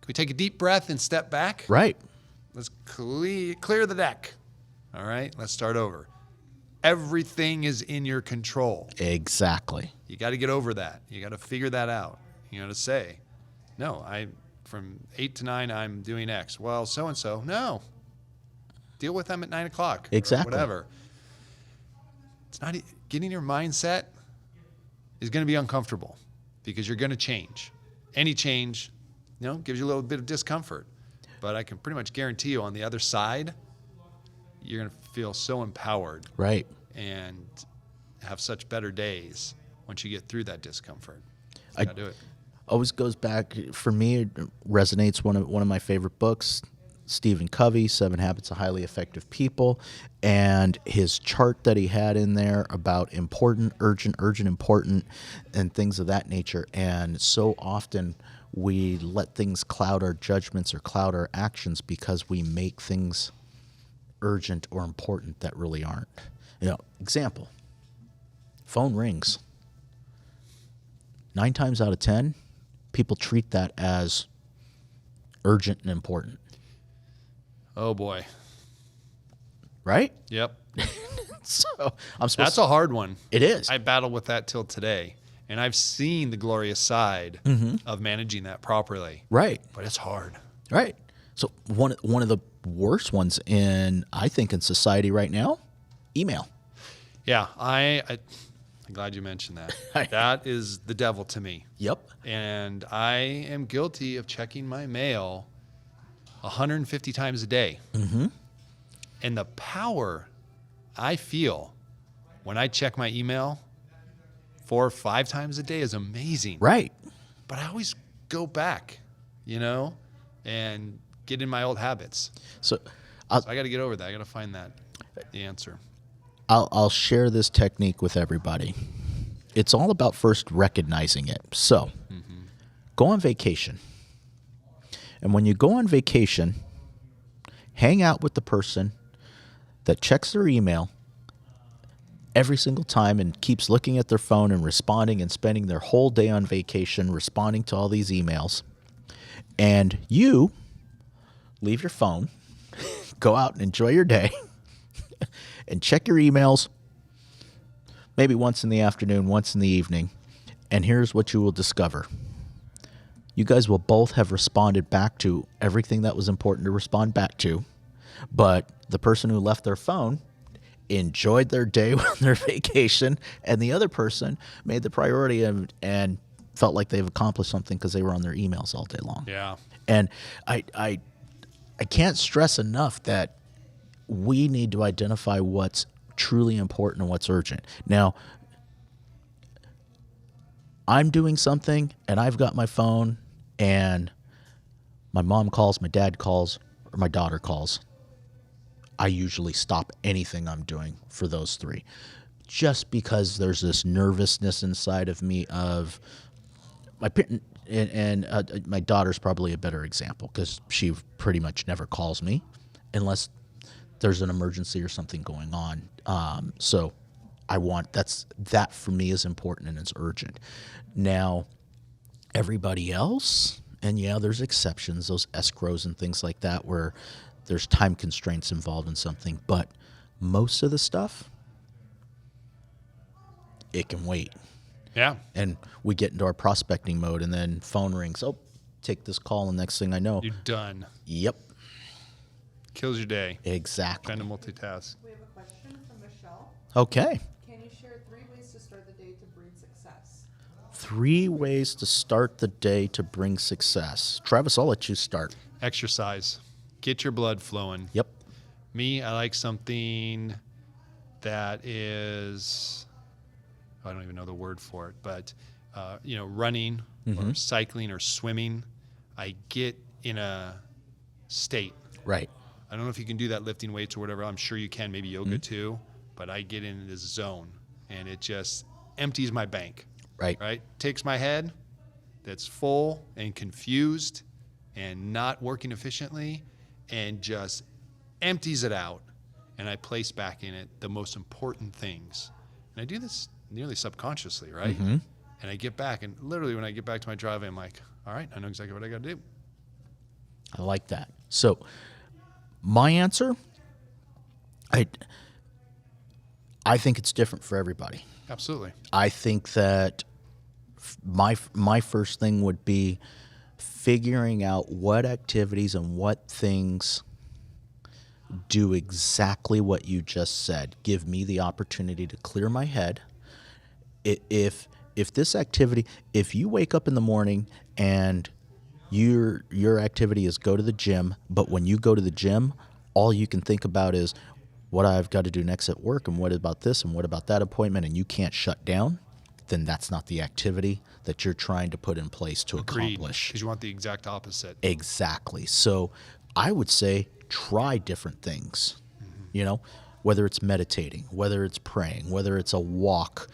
Can we take a deep breath and step back? Right. Let's clear the deck. All right. Let's start over. Everything is in your control. Exactly. You got to get over that. You got to figure that out. To say, no, from 8 to 9, I'm doing X. Well, so-and-so, no. Deal with them at 9 o'clock. Exactly. Or whatever. It's not, getting your mindset is going to be uncomfortable, because you're going to change. Any change, gives you a little bit of discomfort. But I can pretty much guarantee you on the other side, you're going to feel so empowered. Right. And have such better days once you get through that discomfort. I got to do it. Always goes back, for me, it resonates one of my favorite books, Stephen Covey, 7 Habits of Highly Effective People, and his chart that he had in there about important, urgent, important, and things of that nature. And so often we let things cloud our judgments or cloud our actions because we make things urgent or important that really aren't. Example, phone rings. 9 times out of 10, people treat that as urgent and important. Oh, boy. Right? Yep. So That's a hard one. It is. I battled with that till today, and I've seen the glorious side of managing that properly. Right. But it's hard. Right. So one of the worst ones I think in society right now, email. Yeah, I'm glad you mentioned that. That is the devil to me. Yep. And I am guilty of checking my mail 150 times a day. Mm-hmm. And the power I feel when I check my email 4 or 5 times a day is amazing. Right. But I always go back, and get in my old habits. So I got to get over that. I got to find the answer. I'll share this technique with everybody. It's all about first recognizing it. So go on vacation. And when you go on vacation, hang out with the person that checks their email every single time and keeps looking at their phone and responding and spending their whole day on vacation responding to all these emails. And you leave your phone, go out and enjoy your day, and check your emails maybe once in the afternoon, once in the evening. And here's what you will discover. You guys will both have responded back to everything that was important to respond back to, but the person who left their phone enjoyed their day on their vacation, and the other person made the priority and felt like they've accomplished something because they were on their emails all day long. Yeah. And I can't stress enough that we need to identify what's truly important and what's urgent. Now, I'm doing something and I've got my phone and my mom calls, my dad calls, or my daughter calls. I usually stop anything I'm doing for those three, just because there's this nervousness inside of me of my daughter's probably a better example because she pretty much never calls me unless there's an emergency or something going on. So that for me is important and it's urgent. Now, everybody else, and yeah, there's exceptions, those escrows and things like that where there's time constraints involved in something, but most of the stuff, it can wait. Yeah. And we get into our prospecting mode and then phone rings. Oh, take this call, and next thing I know, You're done. Yep. Kills your day. Exactly. Trying to multitask. We have a question from Michelle. Okay. Can you share 3 ways to start the day to bring success? 3 ways to start the day to bring success. Travis, I'll let you start. Exercise. Get your blood flowing. Yep. Me, I like something that is, I don't even know the word for it, but running or cycling or swimming. I get in a state. Right. I don't know if you can do that lifting weights or whatever. I'm sure you can, maybe yoga too, but I get in this zone and it just empties my bank. Right. Takes my head that's full and confused and not working efficiently and just empties it out, and I place back in it the most important things. And I do this nearly subconsciously, right? Mm-hmm. And I get back, and literally when I get back to my driveway, I'm like, all right, I know exactly what I got to do. I like that. So my answer, I think it's different for everybody. Absolutely. I think that my first thing would be figuring out what activities and what things do exactly what you just said. Give me the opportunity to clear my head. If this activity, if you wake up in the morning and your activity is go to the gym, but when you go to the gym, all you can think about is what I've got to do next at work and what about this and what about that appointment, and you can't shut down, then that's not the activity that you're trying to put in place to accomplish. Because you want the exact opposite. Exactly. So I would say try different things, whether it's meditating, whether it's praying, whether it's a walk,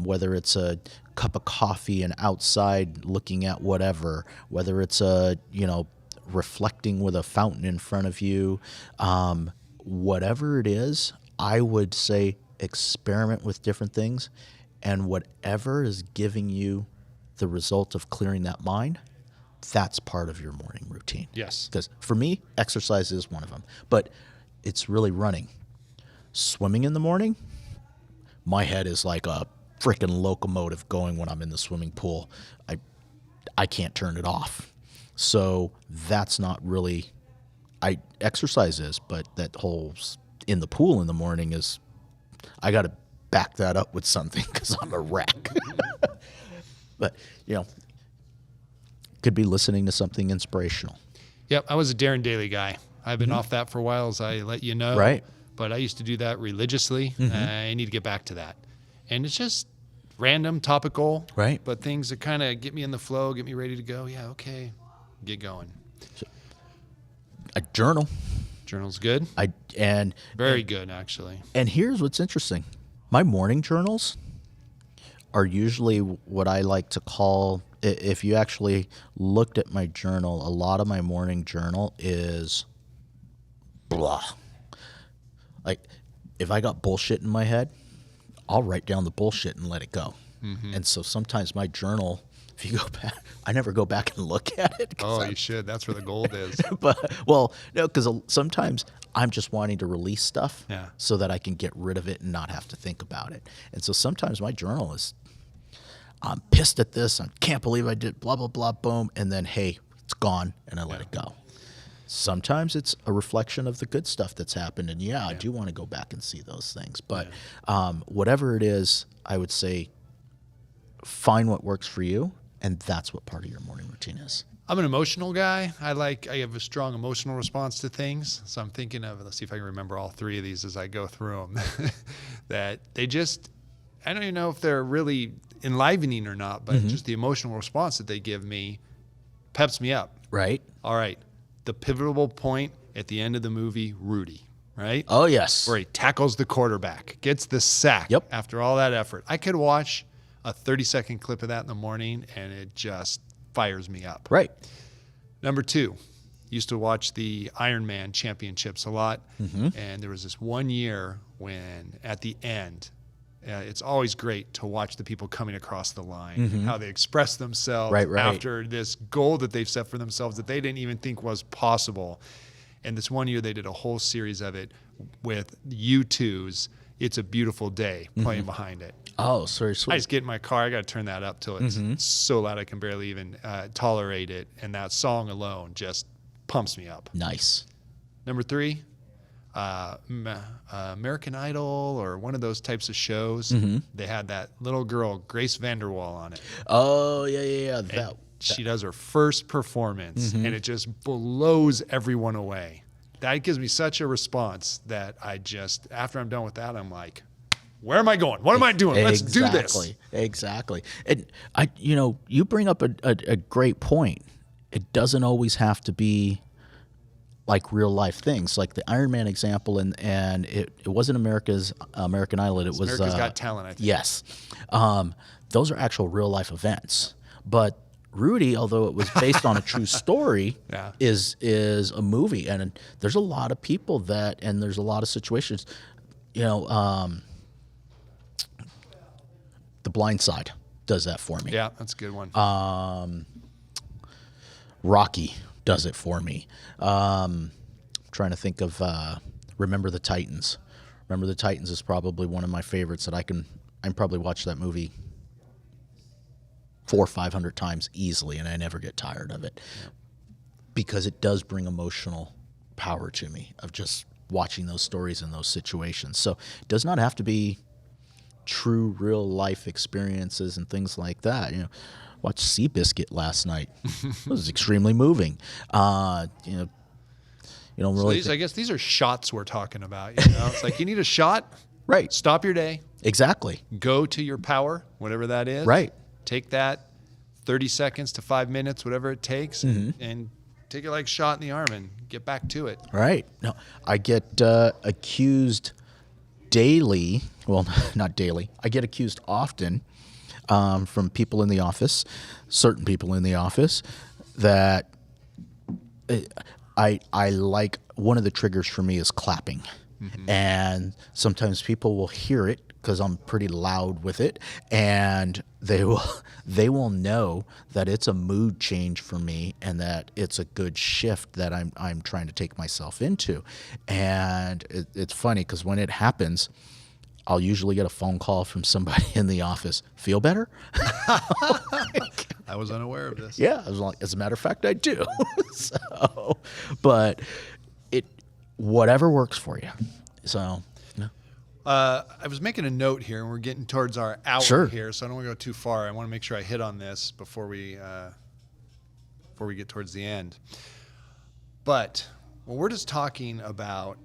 whether it's a cup of coffee and outside looking at whatever, whether it's reflecting with a fountain in front of you, whatever it is, I would say experiment with different things, and whatever is giving you the result of clearing that mind, that's part of your morning routine. Yes. Because for me, exercise is one of them, but it's really running. Swimming in the morning, my head is like a freaking locomotive going when I'm in the swimming pool. I can't turn it off. So that's not really, exercise is, but that whole in the pool in the morning is, I got to back that up with something because I'm a wreck. But, could be listening to something inspirational. Yep, I was a Darren Daily guy. I've been off that for a while, as I let you know. Right. But I used to do that religiously. I need to get back to that. And it's just random, topical. Right. But things that kind of get me in the flow, get me ready to go. Yeah, okay, get going. A journal. Journal's good. Very good, actually. And here's what's interesting. My morning journals are usually what I like to call, if you actually looked at my journal, a lot of my morning journal is blah. Like, if I got bullshit in my head, I'll write down the bullshit and let it go. And so sometimes my journal, if you go back, I never go back and look at it. Oh, you should. That's where the gold is. But, well, no, because sometimes I'm just wanting to release stuff Yeah. so that I can get rid of it and not have to think about it. And so sometimes my journal is, I'm pissed at this. I can't believe I did blah, blah, blah, boom. And then, hey, it's gone, and I let it go. Sometimes it's a reflection of the good stuff that's happened. And I do want to go back and see those things. But whatever it is, I would say find what works for you. And that's what part of your morning routine is. I'm an emotional guy. I have a strong emotional response to things. So I'm thinking of, let's see if I can remember all three of these as I go through them. That they just, I don't even know if they're really enlivening or not, but just the emotional response that they give me peps me up. Right? All right. The pivotal point at the end of the movie, Rudy, right? Oh, yes. Where he tackles the quarterback, gets the sack after all that effort. I could watch a 30-second clip of that in the morning, and it just fires me up. Right. Number two, used to watch the Ironman championships a lot, and there was this one year when at the end, it's always great to watch the people coming across the line and how they express themselves after this goal that they've set for themselves that they didn't even think was possible. And this one year they did a whole series of it with U2's It's a Beautiful Day playing behind it. Oh, sorry, sweet. I just get in my car. I got to turn that up till it's so loud I can barely even tolerate it. And that song alone just pumps me up. Nice. Number three, American Idol or one of those types of shows. They had that little girl, Grace Vanderwaal, on it. Oh, yeah. She does her first performance, and it just blows everyone away. That gives me such a response that I just, after I'm done with that, I'm like, where am I going? What am I doing? Let's do this. Exactly. And you bring up a great point. It doesn't always have to be like real life things, like the Iron Man example, and it wasn't American Idol. It was America's Got Talent, I think. Yes. Those are actual real life events. But Rudy, although it was based on a true story, is a movie, and there's a lot of people and there's a lot of situations. The Blind Side does that for me. Yeah, that's a good one. Rocky does it for me. Trying to think of Remember the Titans. Remember the Titans is probably one of my favorites that I can probably watch that movie 400 or 500 times easily, and I never get tired of it because it does bring emotional power to me of just watching those stories and those situations. So it does not have to be true real life experiences and things like that. Watched Seabiscuit last night. It was extremely moving. Really. So I guess these are shots we're talking about. It's like you need a shot. Right. Stop your day. Exactly. Go to your power, whatever that is. Right. Take that 30 seconds to 5 minutes, whatever it takes, and take it like a shot in the arm and get back to it. Right. No, I get accused daily. Well, not daily. I get accused often from people in the office, certain people in the office, that I like, one of the triggers for me is clapping. And sometimes people will hear it because I'm pretty loud with it, and they will know that it's a mood change for me and that it's a good shift that I'm trying to take myself into. And it's funny because when it happens, I'll usually get a phone call from somebody in the office. Feel better? I was unaware of this. Yeah, as a matter of fact, I do. But whatever works for you. So. I was making a note here, and we're getting towards our hour here, so I don't want to go too far. I want to make sure I hit on this before we get towards the end. But when we're just talking about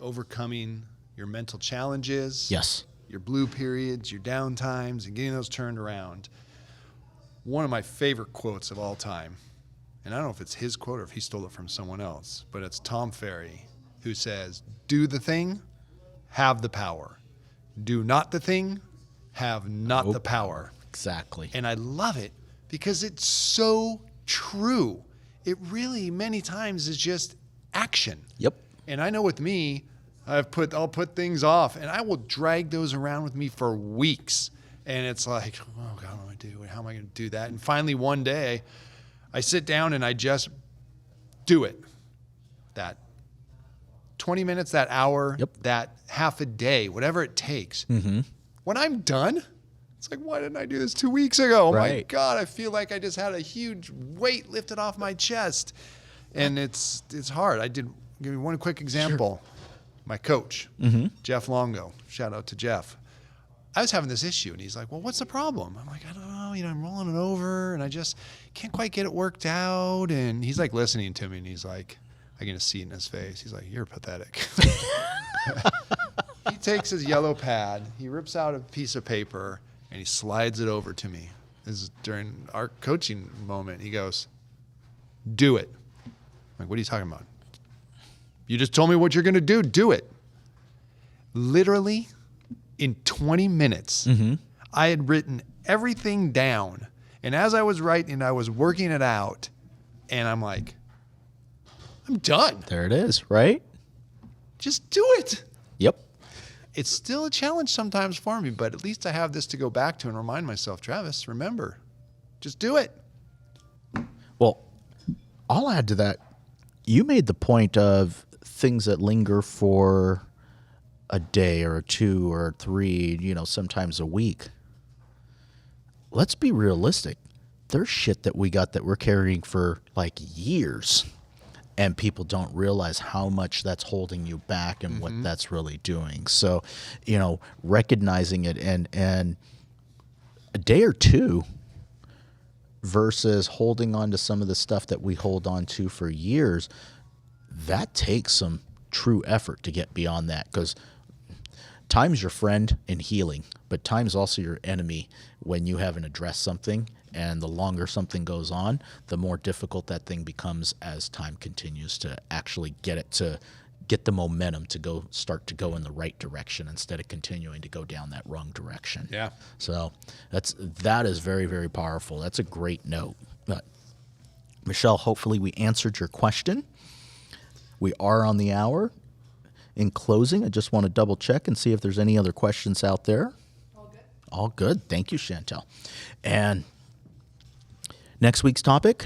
overcoming your mental challenges, Yes. your blue periods, your down times, and getting those turned around, one of my favorite quotes of all time, and I don't know if it's his quote or if he stole it from someone else, but it's Tom Ferry, who says, do the thing, have the power. Do not the thing, have not the power. Exactly. And I love it because it's so true. It really many times is just action. Yep. And I know with me, I'll put things off and I will drag those around with me for weeks. And it's like, oh God, what do I do? How am I going to do that? And finally one day I sit down and I just do it. That 20 minutes, that hour, that half a day, whatever it takes. Mm-hmm. When I'm done, it's like, why didn't I do this 2 weeks ago? Oh my God, I feel like I just had a huge weight lifted off my chest. And it's hard. Give you one quick example. Sure. My coach, Jeff Longo, shout out to Jeff. I was having this issue and he's like, well, what's the problem? I'm like, I don't know, I'm rolling it over and I just can't quite get it worked out. And he's like listening to me and he's like, I can just see it in his face. He's like, you're pathetic. He takes his yellow pad, he rips out a piece of paper and he slides it over to me. This is during our coaching moment. He goes, do it. I'm like, what are you talking about? You just told me what you're going to do. Do it. Literally in 20 minutes, I had written everything down. And as I was writing, I was working it out. And I'm like, I'm done. There it is, right? Just do it. Yep. It's still a challenge sometimes for me, but at least I have this to go back to and remind myself, Travis, remember, just do it. Well, I'll add to that. You made the point of things that linger for a day or 2 or 3, sometimes a week. Let's be realistic. There's shit that we got that we're carrying for like years. And people don't realize how much that's holding you back and what that's really doing. So, recognizing it and a day or 2 versus holding on to some of the stuff that we hold on to for years, that takes some true effort to get beyond that, because time's your friend in healing, but time's also your enemy when you haven't addressed something. And the longer something goes on, the more difficult that thing becomes as time continues to actually get the momentum to start to go in the right direction instead of continuing to go down that wrong direction. Yeah. So that is very, very powerful. That's a great note. But Michelle, hopefully we answered your question. We are on the hour. In closing, I just want to double check and see if there's any other questions out there. All good. All good. Thank you, Chantel. And next week's topic?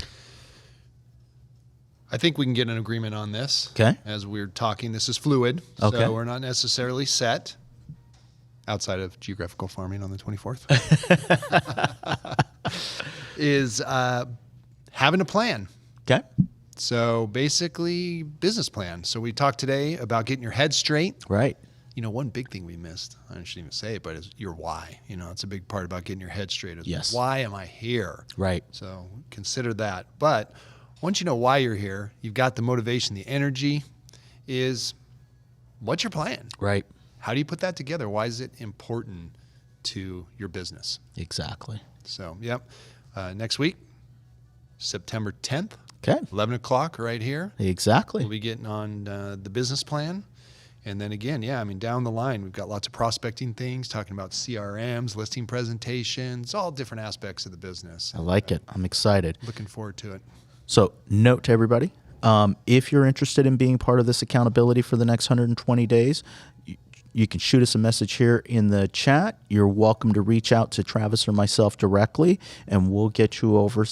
I think we can get an agreement on this. Okay. As we're talking, this is fluid. Okay. So we're not necessarily set outside of geographical farming on the 24th. is having a plan. Okay. So basically, business plan. So we talked today about getting your head straight. Right. One big thing we missed, I shouldn't even say it, but is your why. It's a big part about getting your head straight. Yes. Why am I here? Right. So consider that. But once you know why you're here, you've got the motivation, the energy, is what's your plan? Right. How do you put that together? Why is it important to your business? Exactly. So, yep. Next week, September 10th. Okay. 11 o'clock right here. Exactly. We'll be getting on the business plan. And then again, down the line, we've got lots of prospecting things, talking about CRMs, listing presentations, all different aspects of the business. I like it. I'm excited. Looking forward to it. So, note to everybody, if you're interested in being part of this accountability for the next 120 days, you can shoot us a message here in the chat. You're welcome to reach out to Travis or myself directly, and we'll get you over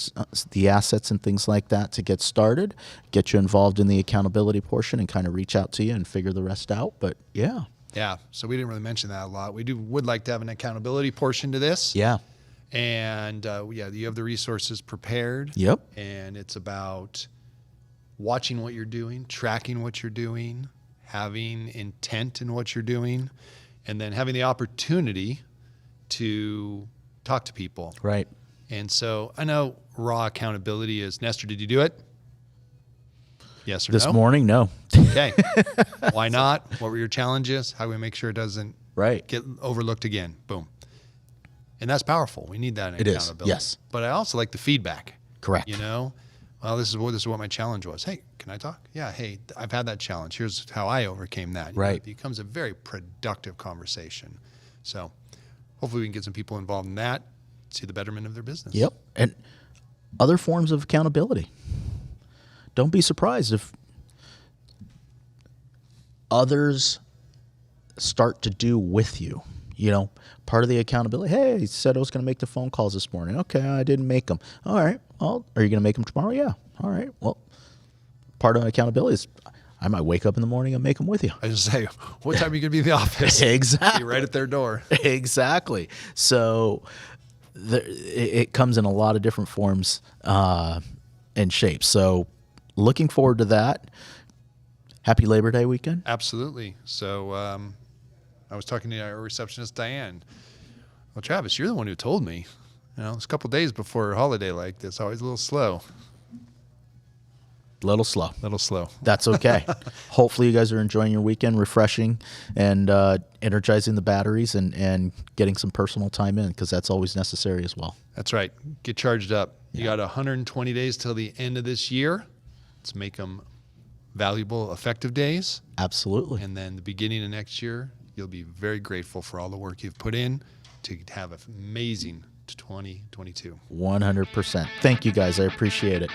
the assets and things like that to get started, get you involved in the accountability portion, and kind of reach out to you and figure the rest out. But yeah. Yeah, so we didn't really mention that a lot. We would like to have an accountability portion to this. Yeah. And you have the resources prepared. Yep. And it's about watching what you're doing, tracking what you're doing, having intent in what you're doing, and then having the opportunity to talk to people. Right. And so I know raw accountability is, Nestor, did you do it? Yes or no? This morning, no. Okay. Why not? What were your challenges? How do we make sure it doesn't get overlooked again? Boom. And that's powerful. We need that in accountability. Yes. But I also like the feedback. Correct. Well, this is what my challenge was. Hey, can I talk? Yeah. Hey, I've had that challenge. Here's how I overcame that. Right. It becomes a very productive conversation. So hopefully we can get some people involved in that to the betterment of their business. Yep. And other forms of accountability. Don't be surprised if others start to do with you. You know, part of the accountability. Hey, he said I was going to make the phone calls this morning. Okay, I didn't make them. All right. Well, are you going to make them tomorrow? Yeah. All right. Well, part of accountability is I might wake up in the morning and make them with you. I just say, what time are you going to be in the office? Exactly. Be right at their door. Exactly. So it comes in a lot of different forms and shapes. So looking forward to that. Happy Labor Day weekend. Absolutely. So I was talking to our receptionist, Diane. Well, Travis, you're the one who told me. You know, it's a couple of days before a holiday like this. Always a little slow. Little slow. Little slow. That's okay. Hopefully you guys are enjoying your weekend, refreshing and energizing the batteries and getting some personal time in, because that's always necessary as well. That's right. Get charged up. You got 120 days till the end of this year. Let's make them valuable, effective days. Absolutely. And then the beginning of next year, you'll be very grateful for all the work you've put in to have an amazing 2022. 100%. Thank you guys. I appreciate it.